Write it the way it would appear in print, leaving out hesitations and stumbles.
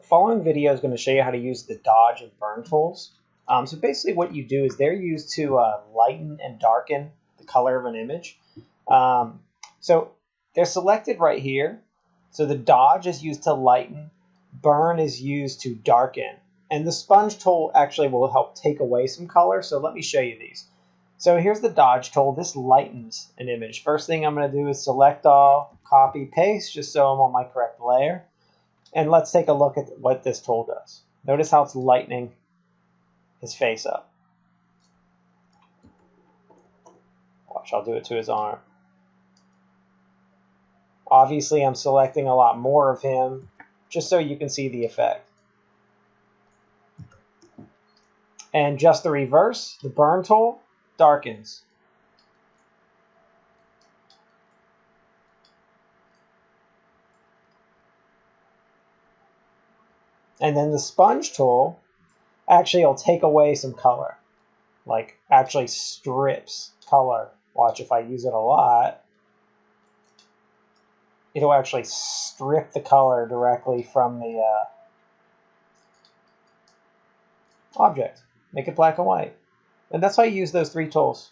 following video is going to show you how to use the dodge and burn tools. So basically what you do is they're used to lighten and darken the color of an image. So they're selected right here. So the dodge is used to lighten, burn is used to darken, and the sponge tool actually will help take away some color. So let me show you these. So here's the dodge tool. This lightens an image. First thing I'm going to do is select all, copy, paste, just so I'm on my correct layer. And let's take a look at what this tool does. Notice how it's lightening his face up. Watch, I'll do it to his arm. Obviously, I'm selecting a lot more of him, just so you can see the effect. And just the reverse, the burn tool darkens. And then the sponge tool actually will take away some color, like actually strips color. Watch, if I use it a lot, it'll actually strip the color directly from the object, make it black and white. And that's why you use those three tools.